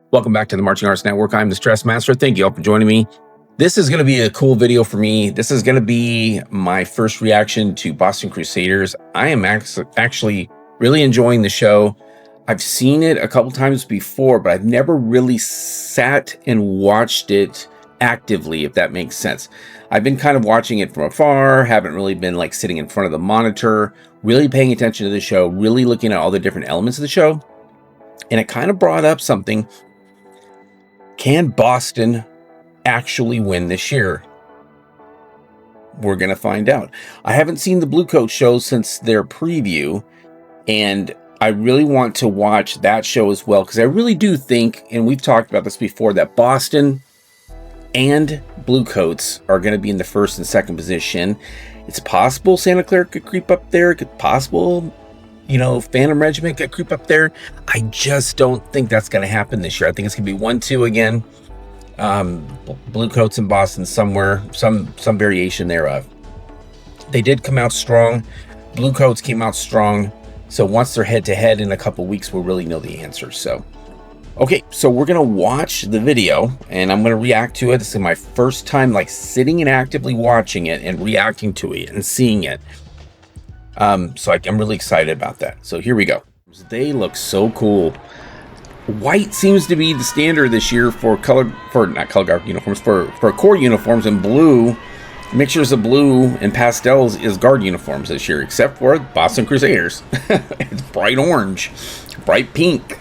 Welcome back to the Marching Arts Network. I'm the Stress Master. Thank you all for joining me. This is going to be a cool video for me. This is going to be my first reaction to Boston Crusaders. I am actually really enjoying the show. I've seen it a couple times before, but I've never really sat and watched it actively, if that makes sense. I've been kind of watching it from afar, haven't really been like sitting in front of the monitor, really paying attention to the show, really looking at all the different elements of the show. And it kind of brought up something. Can Boston actually win this year? We're going to find out. I haven't seen the Bluecoats show since their preview, and I really want to watch that show as well, because I really do think, and we've talked about this before, that Boston and Bluecoats are going to be in the first and second position. It's possible Santa Clarita could creep up there. It's possible, Phantom Regiment could creep up there. I just don't think that's going to happen this year. I think it's going to be 1-2 again. Bluecoats and Boston somewhere, some variation thereof. They did come out strong. Bluecoats came out strong. So once they're head to head in a couple weeks, we'll really know the answers. So, okay, so we're going to watch the video and I'm going to react to it. This is my first time like sitting and actively watching it and reacting to it and seeing it. So I'm really excited about that. So here we go. They look so cool. White seems to be the standard this year for not color guard uniforms, for core uniforms, and blue, mixtures of blue and pastels is guard uniforms this year, except for Boston Crusaders. It's bright orange, bright pink,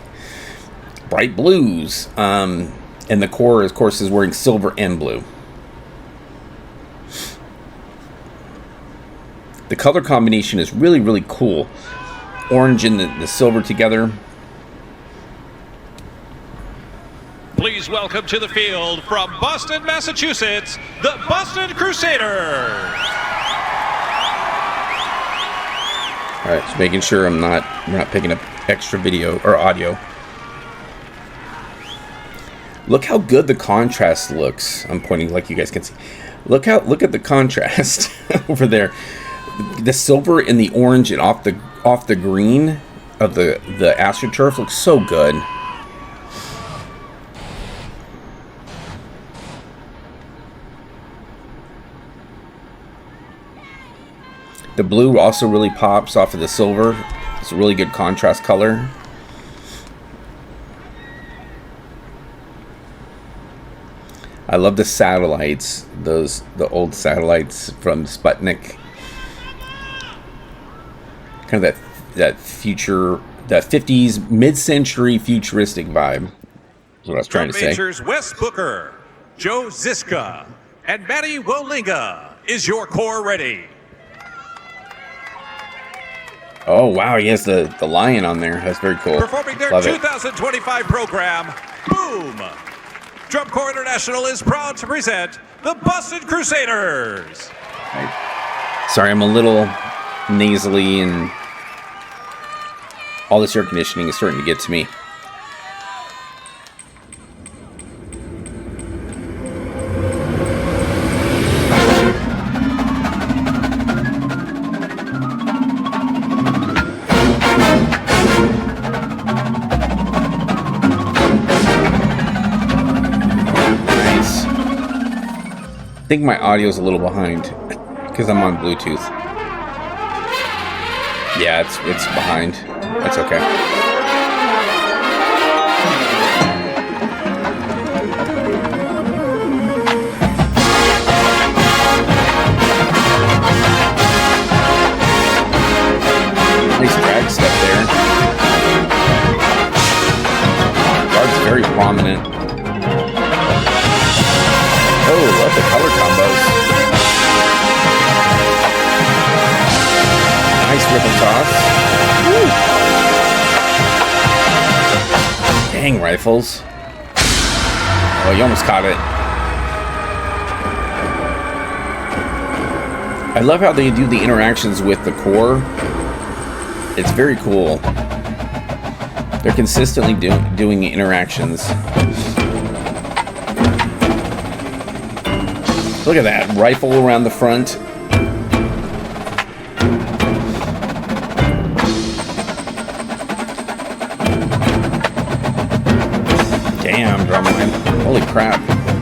bright blues, and the core, of course, is wearing silver and blue. The color combination is really, really cool. Orange and the silver together. Please welcome to the field from Boston, Massachusetts, the Boston Crusaders. All right, just making sure we're not picking up extra video or audio. Look how good the contrast looks. I'm pointing like you guys can see. Look at the contrast over there. The silver and the orange and off the green of the AstroTurf looks so good. The blue also really pops off of the silver. It's a really good contrast color. I love the satellites, the old satellites from Sputnik. Kind of that future, that 50s mid-century futuristic vibe is what I was trying to say. Majors Wes Booker, Joe Ziska, and Matty Wolinga. Is your core ready? Oh wow, he has the lion on there. That's very cool. Performing their 2025 program, Boom! Drum Corps International is proud to present the Boston Crusaders. Sorry, I'm a little nasally and all this air conditioning is starting to get to me. Nice. I think my audio is a little behind because I'm on Bluetooth. Yeah, it's behind. That's okay. Nice drag step there. Guard's very prominent. Oh, love the color combos. Nice ripple toss. Woo. Dang, rifles. Oh, you almost caught it. I love how they do the interactions with the core. It's very cool. They're consistently doing interactions. Look at that. Rifle around the front. drum line. Holy crap.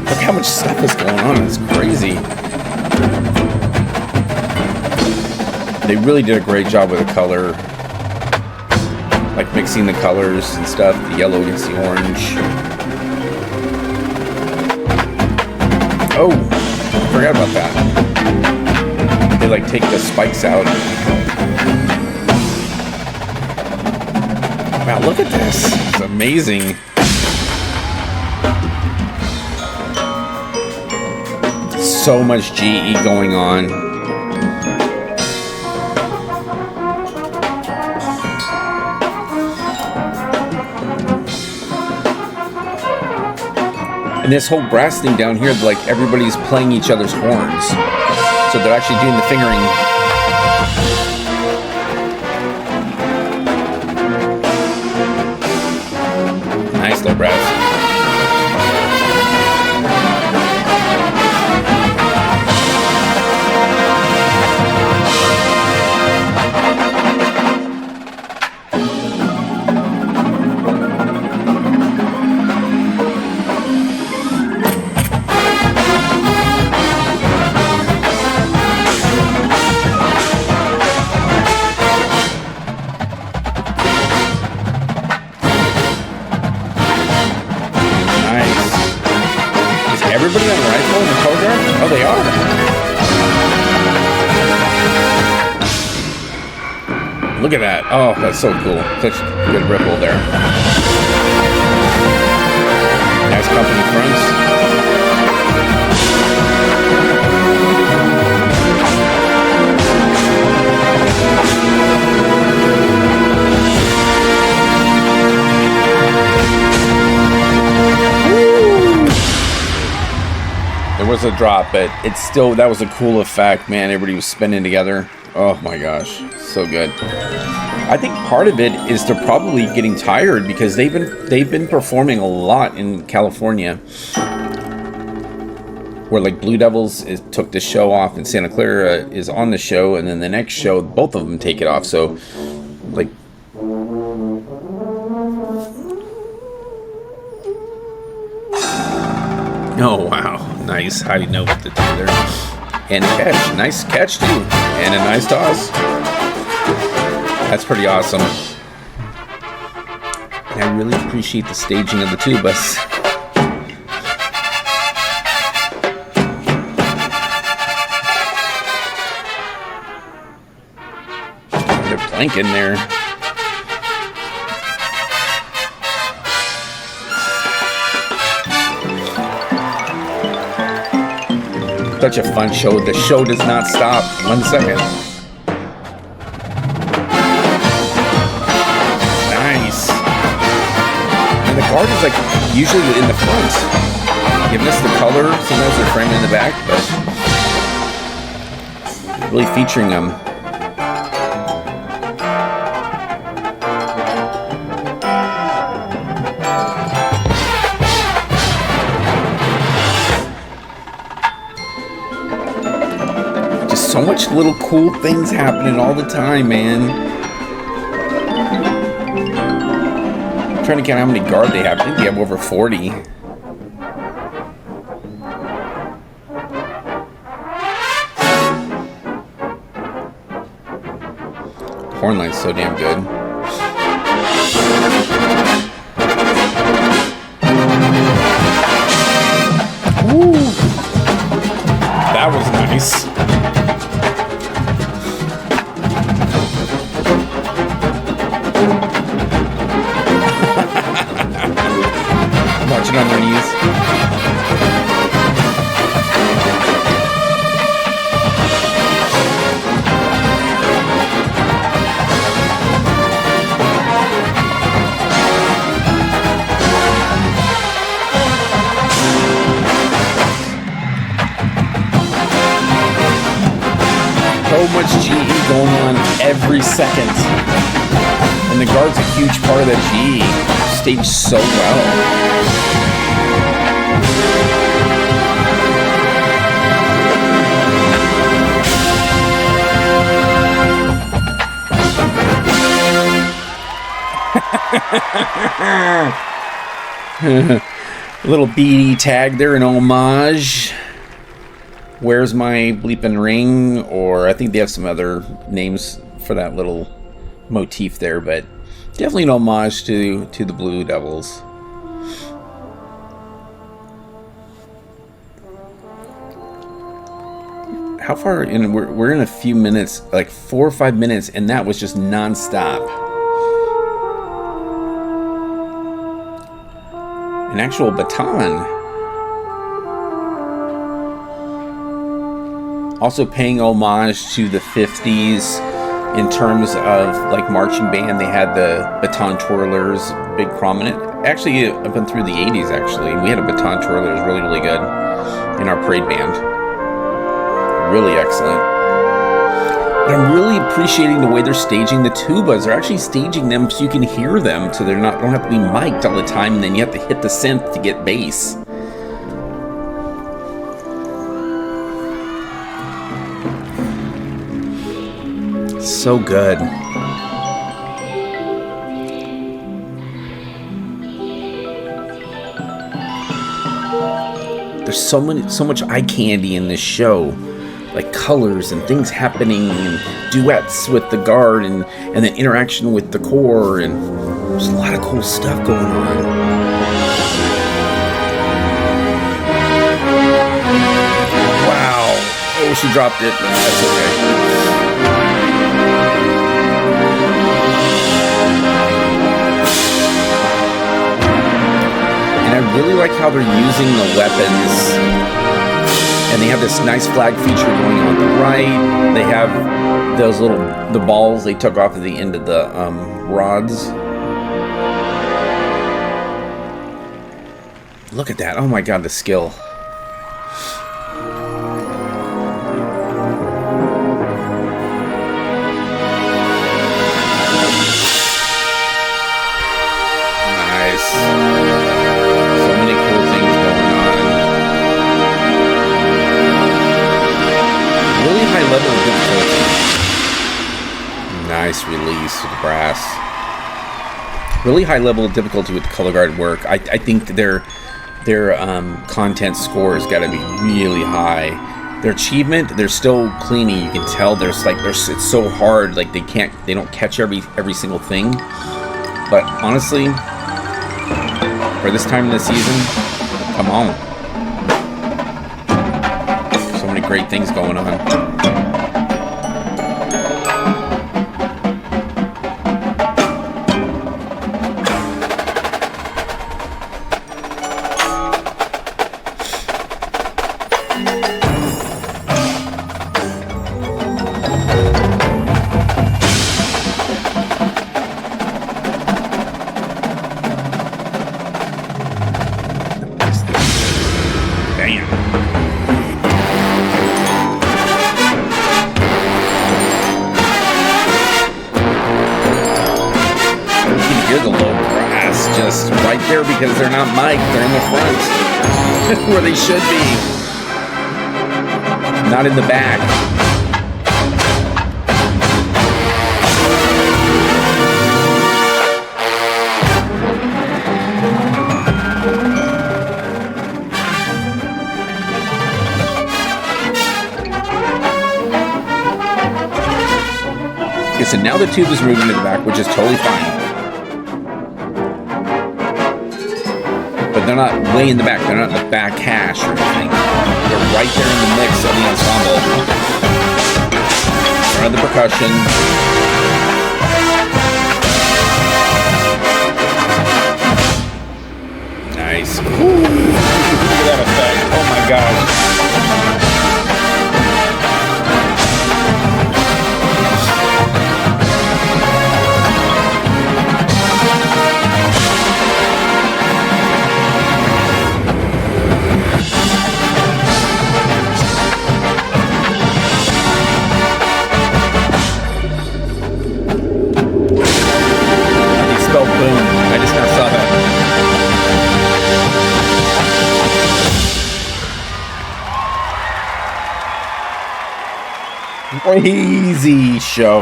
Look how much stuff is going on. It's crazy. They really did a great job with the color. Like mixing the colors and stuff. The yellow against the orange. Oh, I forgot about that. They like take the spikes out. Wow, look at this. It's amazing. So much GE going on. And this whole brass thing down here, like everybody's playing each other's horns. So they're actually doing the fingering. Nice little brass. Everybody on the rifle in the program? Oh, they are. Look at that. Oh, that's so cool. Such a good ripple there. Nice company fronts. There was a drop, but it's still, that was a cool effect, man. Everybody was spinning together. Oh my gosh, so good. I think part of it is they're probably getting tired because they've been performing a lot in California, where like Blue Devils took the show off and Santa Clara is on the show, and then the next show both of them take it off. So like oh wow, nice. I didn't know what to do there. And a catch, nice catch too, and a nice toss. That's pretty awesome. And I really appreciate the staging of the tubas. They're planking there. Such a fun show. The show does not stop. 1 second. Nice. And the guard is like usually in the front, giving us the color. Sometimes they're framing in the back, but really featuring them. So much little cool things happening all the time, man. I'm trying to count how many guard they have. I think they have over 40. Horn line's so damn good. Woo! That was nice. Watching on their knees. So much GE going on every second. And the guard's a huge part of that GE. Staged so well. A little BD tag there, an homage. Where's my bleeping ring? Or I think they have some other names for that little motif there, but definitely an homage to the Blue Devils. How far in? We're in a few minutes, like 4 or 5 minutes, and that was just non-stop. An actual baton. Also paying homage to the 50s in terms of like marching band. They had the baton twirlers, big prominent. Actually, up and through the 80s, actually. We had a baton twirler that was really, really good in our parade band. Really excellent. But I'm really appreciating the way they're staging the tubas. They're actually staging them so you can hear them, so don't have to be mic'd all the time, and then you have to hit the synth to get bass. So good. There's so much eye candy in this show. Like colors and things happening and duets with the guard and then interaction with the corps, and there's a lot of cool stuff going on. Wow. Oh, she dropped it. That's okay. And I really like how they're using the weapons. And they have this nice flag feature going on the right. They have those the balls they took off at the end of the rods. Look at that. Oh my God, the skill. Nice. So many cool things going on. Really high level of difficulty. Nice release of the brass. Really high level of difficulty with the color guard work. I think their content score has got to be really high. Their achievement, they're still cleaning. You can tell it's so hard. Like they don't catch every single thing. But honestly, for this time of the season, come on. So many great things going on. Because they're not mic'd, they're in the front where they should be, not in the back. Okay, so now the tube is moving to the back, which is totally fine. But they're not way in the back. They're not in the back hash or anything. They're right there in the mix of the ensemble. Front of the percussion. Nice. Ooh, look at that effect. Oh my gosh. Boom. I just now saw that. Crazy show.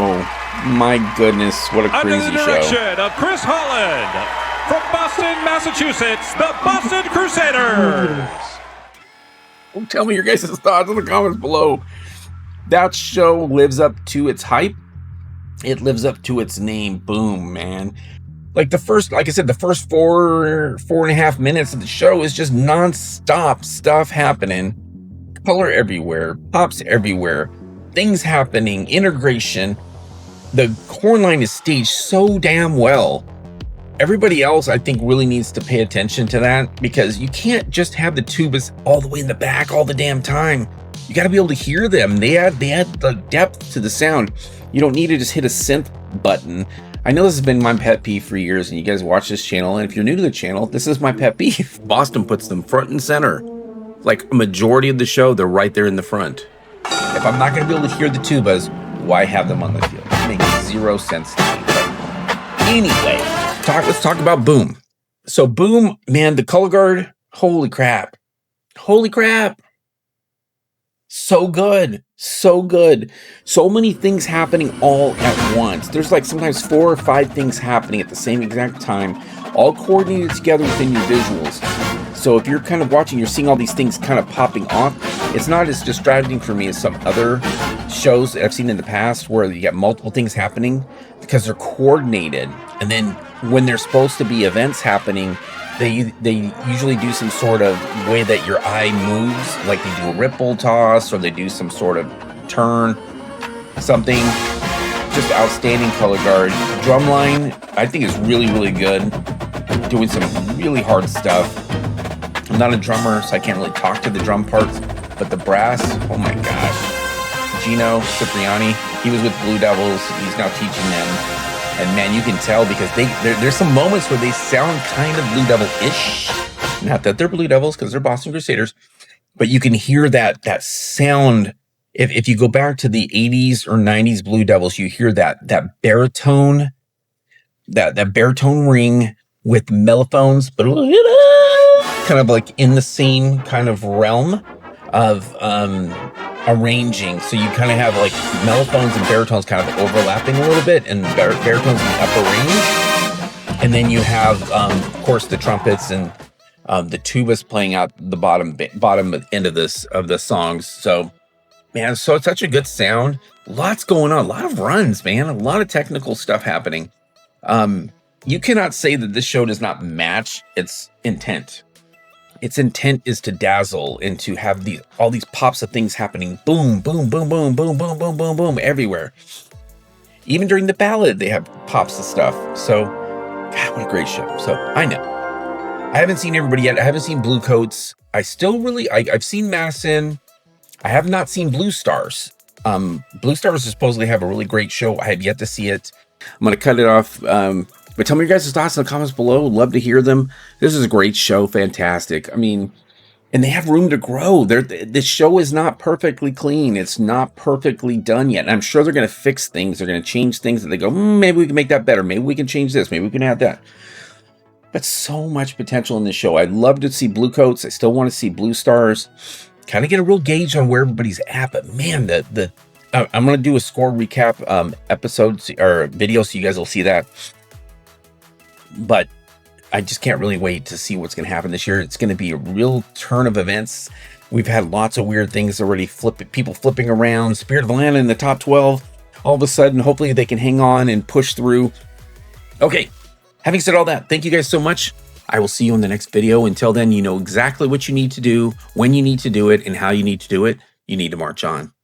My goodness, what a crazy show. Under the direction of Chris Holland. from Boston, Massachusetts, the Boston Crusaders. Tell me your guys' thoughts in the comments below. That show lives up to its hype. It lives up to its name. Boom, man. Like I said, the first 4.5 minutes of the show is just non-stop stuff happening. Color everywhere, pops everywhere, things happening, integration. The horn line is staged so damn well. Everybody else, I think, really needs to pay attention to that, because you can't just have the tubas all the way in the back all the damn time. You got to be able to hear them. They add the depth to the sound. You don't need to just hit a synth button. I know this has been my pet peeve for years, and you guys watch this channel, and if you're new to the channel, this is my pet peeve. Boston puts them front and center. Like a majority of the show, they're right there in the front. If I'm not going to be able to hear the tubas, why have them on the field? It makes zero sense to me. But anyway, let's talk about Boom. So Boom, man, the color guard, holy crap. Holy crap. So good. So good. So many things happening all at once. There's like sometimes 4 or 5 things happening at the same exact time, all coordinated together within your visuals. So if you're kind of watching, you're seeing all these things kind of popping off. It's not as distracting for me as some other shows that I've seen in the past where you get multiple things happening, because they're coordinated. And then when there's supposed to be events happening, they usually do some sort of way that your eye moves, like they do a ripple toss or they do some sort of turn, something. Just outstanding color guard. Drumline, I think is really, really good. Doing some really hard stuff. I'm not a drummer, so I can't really talk to the drum parts, but the brass, oh my gosh. Gino Cipriani, he was with Blue Devils. He's now teaching them. And man, you can tell, because there's some moments where they sound kind of Blue Devil-ish. Not that they're Blue Devils, because they're Boston Crusaders, but you can hear that sound. If you go back to the 80s or 90s Blue Devils, you hear that baritone, that baritone ring with mellophones, kind of like in the same kind of realm of arranging. So you kind of have like mellophones and baritones kind of overlapping a little bit, and baritones in the upper range. And then you have, of course, the trumpets and the tubas playing out the bottom end of the songs. So, man, so it's such a good sound. Lots going on, a lot of runs, man, a lot of technical stuff happening. You cannot say that this show does not match its intent. Its intent is to dazzle and to have all these pops of things happening. Boom, boom, boom, boom, boom, boom, boom, boom, boom, everywhere. Even during the ballad, they have pops of stuff. So, God, what a great show. So, I know. I haven't seen everybody yet. I haven't seen Bluecoats. I've seen Madison. I have not seen Blue Stars. Blue Stars supposedly have a really great show. I have yet to see it. I'm going to cut it off. But tell me your guys' thoughts in the comments below. Love to hear them. This is a great show. Fantastic. I mean, and they have room to grow. This show is not perfectly clean. It's not perfectly done yet. And I'm sure they're going to fix things. They're going to change things that they go, maybe we can make that better. Maybe we can change this. Maybe we can add that. But so much potential in this show. I'd love to see Bluecoats. I still want to see Blue Stars. Kind of get a real gauge on where everybody's at. But man, I'm going to do a score recap episodes or video, so you guys will see that. But I just can't really wait to see what's going to happen this year. It's going to be a real turn of events. We've had lots of weird things already, people flipping around. Spirit of Atlanta in the top 12. All of a sudden, hopefully they can hang on and push through. Okay, having said all that, thank you guys so much. I will see you in the next video. Until then, you know exactly what you need to do, when you need to do it, and how you need to do it. You need to march on.